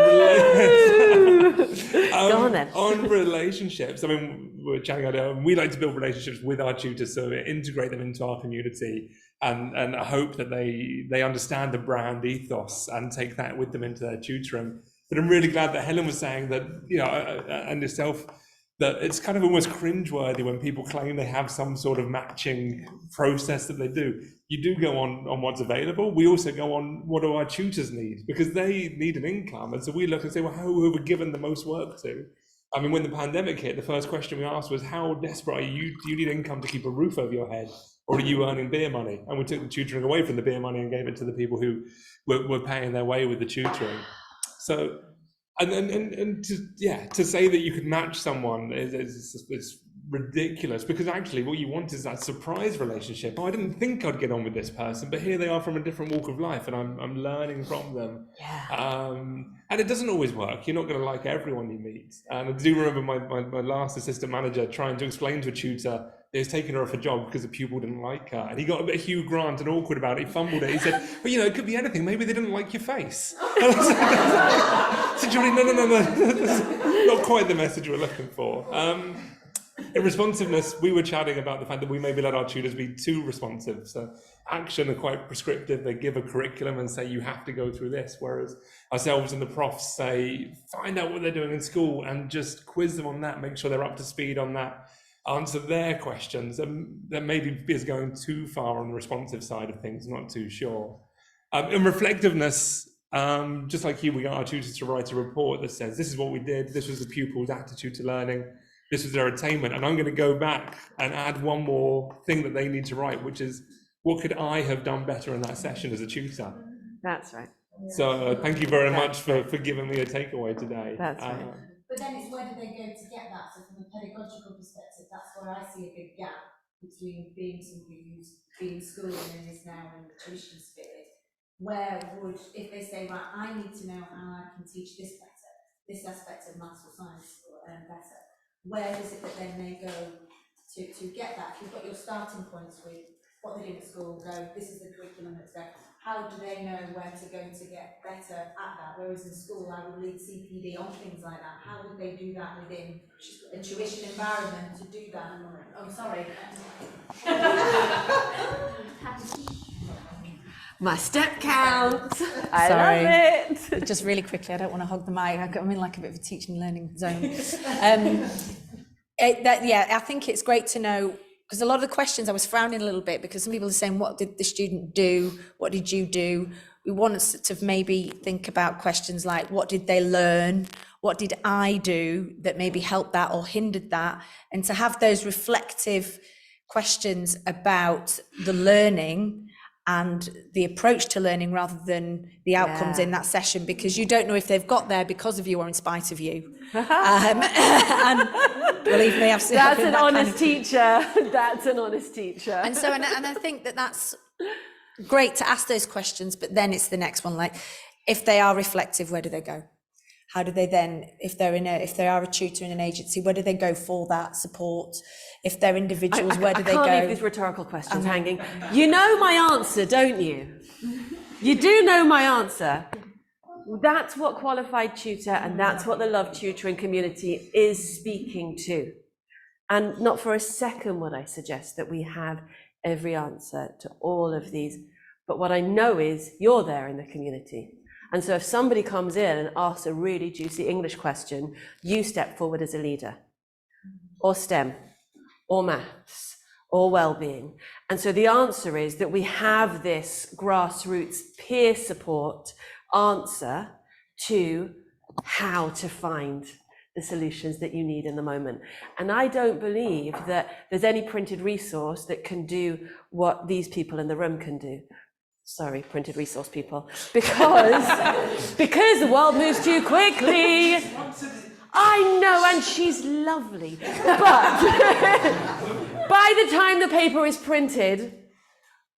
on then. On relationships, I mean, we're chatting earlier, we like to build relationships with our tutors, so integrate them into our community, and I hope that they understand the brand ethos and take that with them into their tutoring. But I'm really glad that Helen was saying that, and yourself, that it's kind of almost cringeworthy when people claim they have some sort of matching process that they do. You do go on what's available. We also go on what do our tutors need, because they need an income. And so we look and say, well, who are we given the most work to? I mean, when the pandemic hit, the first question we asked was, how desperate are you? Do you need income to keep a roof over your head? Or are you earning beer money? And we took the tutoring away from the beer money and gave it to the people who were paying their way with the tutoring. So, and to say that you could match someone is ridiculous, because actually what you want is that surprise relationship. Oh, I didn't think I'd get on with this person, but here they are from a different walk of life, and I'm learning from them. Yeah. And it doesn't always work. You're not going to like everyone you meet. And I do remember my last assistant manager trying to explain to a tutor that he was taking her off a job because the pupil didn't like her, and he got a bit Hugh Grant and awkward about it. He fumbled it. He said, well, it could be anything. Maybe they didn't like your face. So Johnny, no, that's not quite the message we're looking for. In responsiveness, we were chatting about the fact that we maybe let our tutors be too responsive. So Action are quite prescriptive. They give a curriculum and say, you have to go through this. Whereas ourselves and the profs say, find out what they're doing in school and just quiz them on that, make sure they're up to speed on that, answer their questions. And that maybe is going too far on the responsive side of things, I'm not too sure. In reflectiveness, just like you, we got our tutors to write a report that says, this is what we did, this was the pupil's attitude to learning, this was their attainment, and I'm going to go back and add one more thing that they need to write, which is, what could I have done better in that session as a tutor? That's right. So thank you very much for giving me a takeaway today. That's right. But then it's where do they go to get that? So from a pedagogical perspective, that's where I see a big gap between being somebody who's been in school and is now in the tuition spirit. Where would, if they say, right, I need to know how I can teach this better, this aspect of maths or science better, where is it that then they go to get that? If you've got your starting points with what they do at school, go, this is the curriculum that's there. How do they know where to go to get better at that? Whereas in school, I would lead CPD on things like that. How would they do that within a tuition environment to do that? Oh, sorry. My step count. I Sorry. love it. Just really quickly, I don't want to hog the mic. I'm in like a bit of a teaching learning zone. I think it's great to know, because a lot of the questions I was frowning a little bit because some people are saying, what did the student do? What did you do? We want us to maybe think about questions like, what did they learn? What did I do that maybe helped that or hindered that? And to have those reflective questions about the learning and the approach to learning rather than the outcomes in that session, because you don't know if they've got there because of you or in spite of you. And believe me, I've seen That's an that honest teacher. That's an honest teacher. And so, and I think that's great to ask those questions, but then it's the next one, like, if they are reflective, where do they go? How do they then, if they are a tutor in an agency, where do they go for that support? If they're individuals, where do they go? I can't leave these rhetorical questions hanging. You know my answer, don't you? You do know my answer. That's what qualified tutor and that's what the Love Tutoring community is speaking to. And not for a second would I suggest that we have every answer to all of these. But what I know is you're there in the community. And so if somebody comes in and asks a really juicy English question, you step forward as a leader, or STEM, or maths, or well-being. And so the answer is that we have this grassroots peer support answer to how to find the solutions that you need in the moment. And I don't believe that there's any printed resource that can do what these people in the room can do. Sorry, printed resource people, because the world moves too quickly. I know, and she's lovely, but by the time the paper is printed,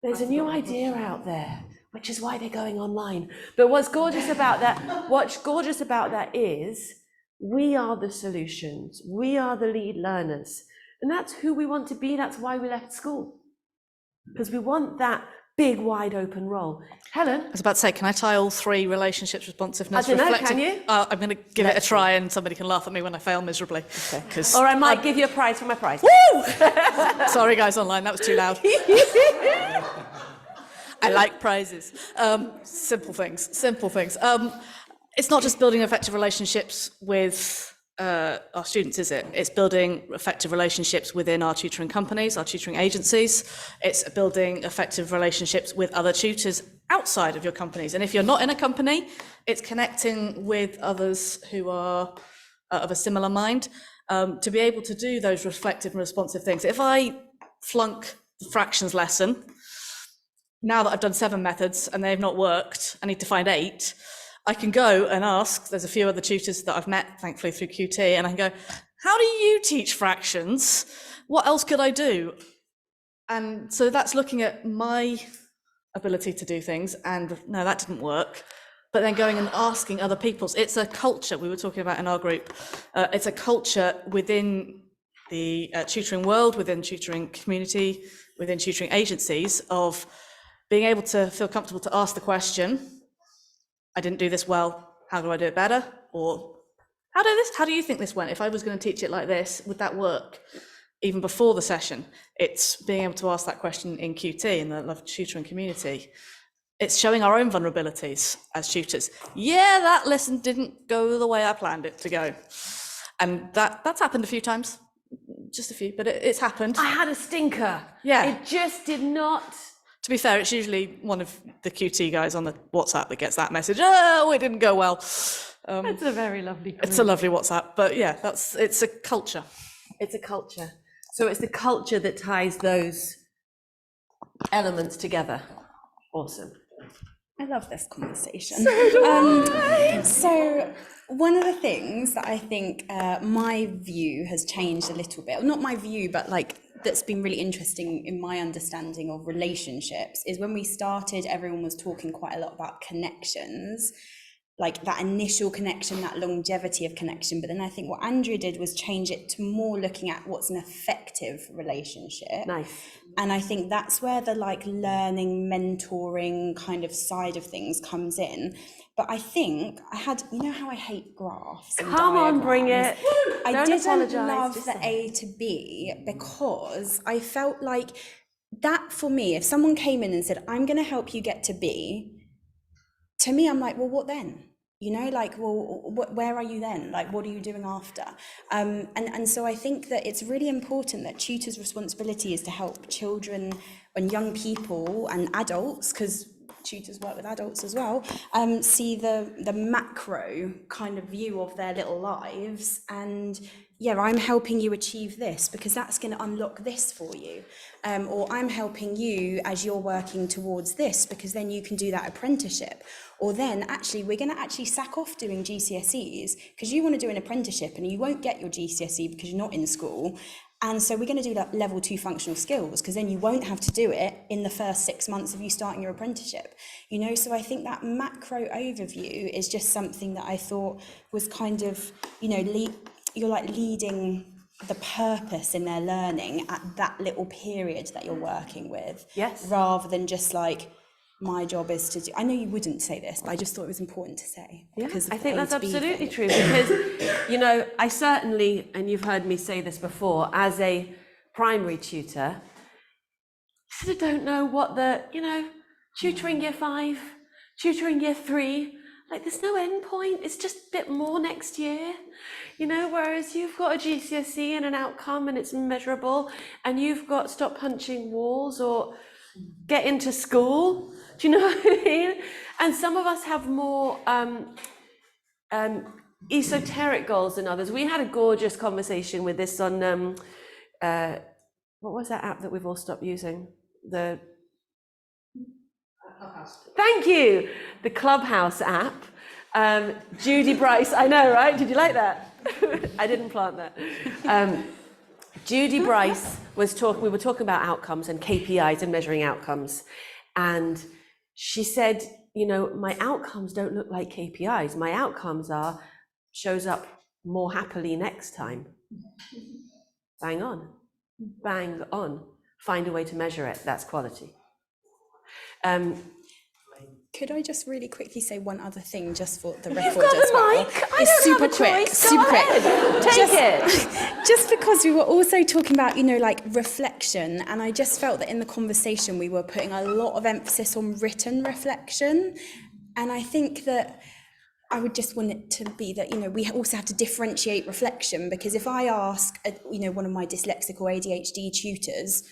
there's a new idea out there, which is why they're going online. But what's gorgeous about that is we are the solutions, we are the lead learners, and that's who we want to be. That's why we left school, because we want that big, wide open role. Helen? I was about to say, can I tie all three: relationships, responsiveness, I don't know, reflective? can you? I'm going to give it a try, and somebody can laugh at me when I fail miserably. Okay. Or I might give you a prize for my prize. Woo! Sorry, guys online, that was too loud. I like prizes. Simple things. It's not just building effective relationships with our students, is it? It's building effective relationships within our tutoring companies, our tutoring agencies. It's building effective relationships with other tutors outside of your companies. And if you're not in a company, it's connecting with others who are of a similar mind to be able to do those reflective and responsive things. If I flunk the fractions lesson, now that I've done 7 methods and they've not worked, I need to find 8. I can go and ask, there's a few other tutors that I've met, thankfully, through QT, and I can go, how do you teach fractions? What else could I do? And so that's looking at my ability to do things, and no, that didn't work. But then going and asking other people's. It's a culture we were talking about in our group. It's a culture within the tutoring world, within tutoring community, within tutoring agencies, of being able to feel comfortable to ask the question, I didn't do this well, how do I do it better? Or How do you think this went? If I was going to teach it like this, would that work? Even before the session, it's being able to ask that question in QT, in the Love Tutoring community. It's showing our own vulnerabilities as tutors. Yeah, that lesson didn't go the way I planned it to go. And that's happened a few times, just a few, but it's happened. I had a stinker. Yeah. It just did not. To be fair, it's usually one of the QT guys on the WhatsApp that gets that message. Oh, it didn't go well. It's a very lovely group. It's a lovely WhatsApp, but yeah, it's a culture. It's a culture. So it's the culture that ties those elements together. Awesome. I love this conversation. So do I. So one of the things that I think my view has changed a little bit, not my view, but like that's been really interesting in my understanding of relationships, is when we started, everyone was talking quite a lot about connections, like that initial connection, that longevity of connection. But then I think what Andrea did was change it to more looking at what's an effective relationship. Nice. And I think that's where the like learning, mentoring kind of side of things comes in. But I think I had, you know how I hate graphs and Come on, bring diagrams? it. I Don't didn't apologise, love just the say. A to B because I felt like that for me, if someone came in and said, I'm going to help you get to B, to me, I'm like, well, what then? You know, like, well, where are you then? Like, what are you doing after? And so I think that it's really important that tutors' responsibility is to help children and young people and adults, because tutors work with adults as well, see the macro kind of view of their little lives. And yeah, I'm helping you achieve this because that's going to unlock this for you. Or I'm helping you as you're working towards this because then you can do that apprenticeship. Or then actually we're going to actually sack off doing GCSEs because you want to do an apprenticeship and you won't get your GCSE because you're not in school. And so we're going to do that level 2 functional skills because then you won't have to do it in the first 6 months of you starting your apprenticeship. You know, so I think that macro overview is just something that I thought was kind of, you know, you're like leading the purpose in their learning at that little period that you're working with. Yes. Rather than just like, my job is to do, I know you wouldn't say this, but I just thought it was important to say. Yeah, because of I the think A that's to B absolutely thing. true because, you know, I certainly, and you've heard me say this before, as a primary tutor, I sort of don't know what the, you know, tutoring year 5, tutoring year 3, like there's no end point. It's just a bit more next year, you know, whereas you've got a GCSE and an outcome and it's measurable and you've got stop punching walls or get into school. Do you know what I mean? And some of us have more esoteric goals than others. We had a gorgeous conversation with this on, what was that app that we've all stopped using? The Clubhouse. Thank you. The Clubhouse app. Judy Bryce, I know, right? Did you like that? I didn't plant that. Judy Bryce we were talking about outcomes and KPIs and measuring outcomes. And she said, you know, my outcomes don't look like KPIs. My outcomes shows up more happily next time. Bang on. Bang on. Find a way to measure it. That's quality. Could I just really quickly say one other thing just for the You've record got as the well? mic. I don't have a choice. Go ahead. Take it. Just because we were also talking about, you know, like reflection, and I just felt that in the conversation we were putting a lot of emphasis on written reflection. And I think that I would just want it to be that, you know, we also have to differentiate reflection, because if I ask, you know, one of my dyslexic or ADHD tutors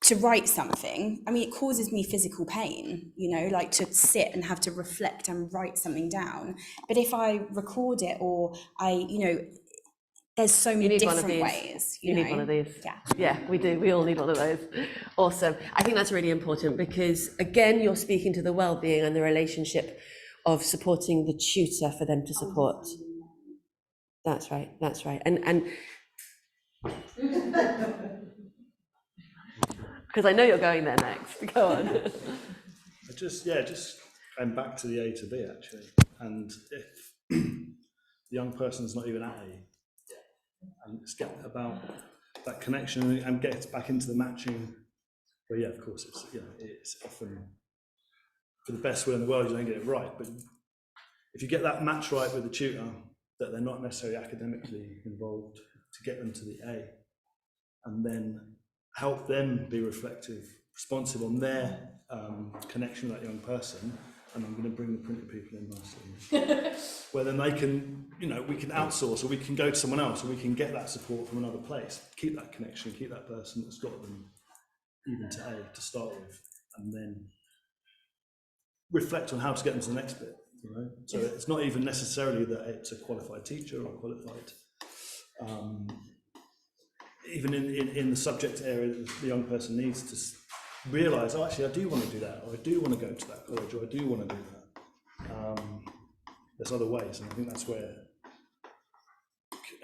to write something, I mean, it causes me physical pain, you know, like to sit and have to reflect and write something down. But if I record it or you know, there's so many different ways. You need one of these. Yeah, we do. We all need one of those. Awesome. I think that's really important because, again, you're speaking to the well-being and the relationship of supporting the tutor for them to support. That's right. That's right. And because I know you're going there next. Go on. Just going back to the A to B actually, and if the young person's not even at A, and it's get about that connection and get back into the matching. Well, yeah, of course, it's, you know, it's often for the best will in the world you don't get it right, but if you get that match right with the tutor, that they're not necessarily academically involved to get them to the A, and then help them be reflective, responsive on their connection with that young person. And I'm going to bring the printed people in nicely, where then they can, we can outsource, or we can go to someone else, or we can get that support from another place, keep that connection, keep that person that's got them even to A to start with, and then reflect on how to get them to the next bit. So it's not even necessarily that it's a qualified teacher or qualified, even in the subject area that the young person needs to realise, oh, actually, I do want to do that, or I do want to go to that college, or I do want to do that. There's other ways, and I think that's where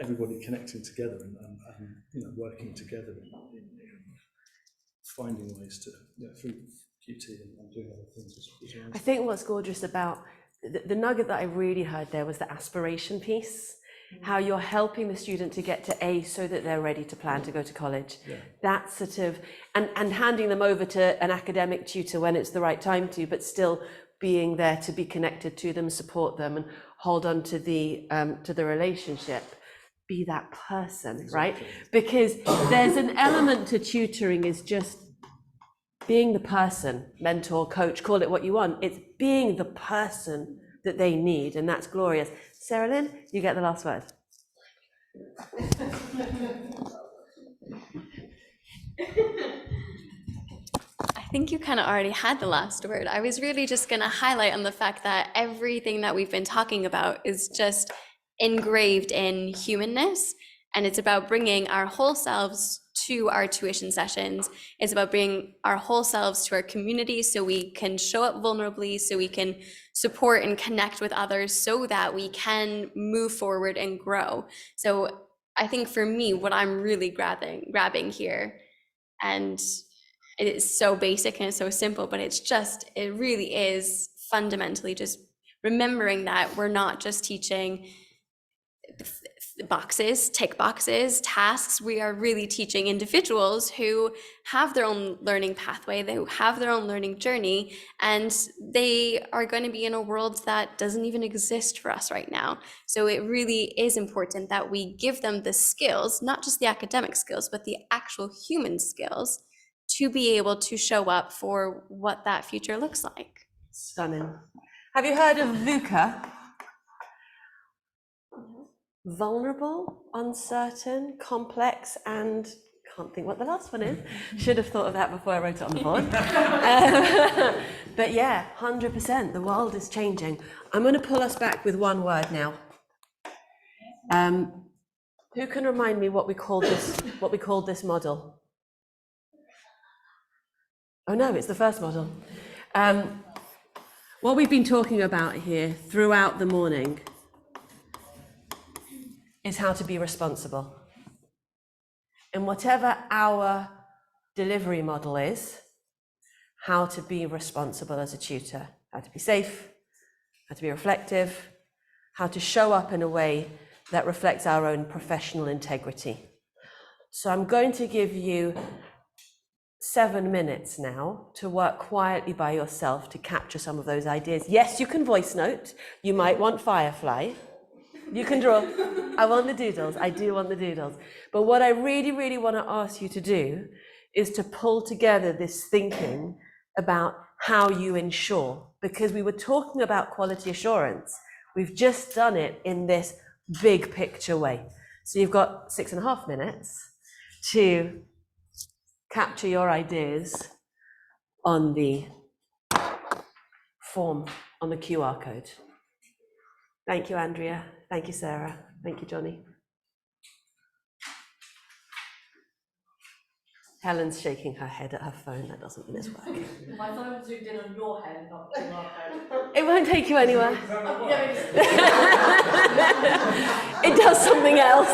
everybody connecting together and working together in finding ways to through QT and doing other things as well. I think what's gorgeous about the nugget that I really heard there was the aspiration piece. How you're helping the student to get to A so that they're ready to plan to go to college. Yeah. That's sort of, and handing them over to an academic tutor when it's the right time to, but still being there to be connected to them, support them, and hold on to the relationship. Be that person, exactly. Right? Because there's an element to tutoring is just being the person, mentor, coach, call it what you want. It's being the person that they need, and that's glorious. Sarah Lynn, you get the last word. I think you kind of already had the last word. I was really just going to highlight on the fact that everything that we've been talking about is just engraved in humanness, and it's about bringing our whole selves to our tuition sessions. It's about bringing our whole selves to our community so we can show up vulnerably, so we can support and connect with others, so that we can move forward and grow. So I think for me, what I'm really grabbing here, and it's so basic and it's so simple, but it really is fundamentally just remembering that we're not just teaching boxes, tick boxes, tasks. We are really teaching individuals who have their own learning pathway, they have their own learning journey, and they are going to be in a world that doesn't even exist for us right now. So it really is important that we give them the skills, not just the academic skills, but the actual human skills to be able to show up for what that future looks like. Stunning. Have you heard of VUCA? Vulnerable, uncertain, complex, and can't think what the last one is. Should have thought of that before I wrote it on the board. But yeah, 100%, the world is changing. I'm going to pull us back with one word now. Who can remind me what we called this model? Oh no, it's the first model. What we've been talking about here throughout the morning is how to be responsible. And whatever our delivery model is, how to be responsible as a tutor, how to be safe, how to be reflective, how to show up in a way that reflects our own professional integrity. So I'm going to give you 7 minutes now to work quietly by yourself to capture some of those ideas. Yes, you can voice note. You might want Firefly. You can draw. I want the doodles. I do want the doodles. But what I really, really want to ask you to do is to pull together this thinking about how you ensure, because we were talking about quality assurance. We've just done it in this big picture way. So you've got 6.5 minutes to capture your ideas on the form, on the QR code. Thank you, Andrea. Thank you, Sarah. Thank you, Johnny. Helen's shaking her head at her phone. That doesn't mean it's working. My phone zoomed in on your head, not the QR code. It won't take you anywhere. It does something else.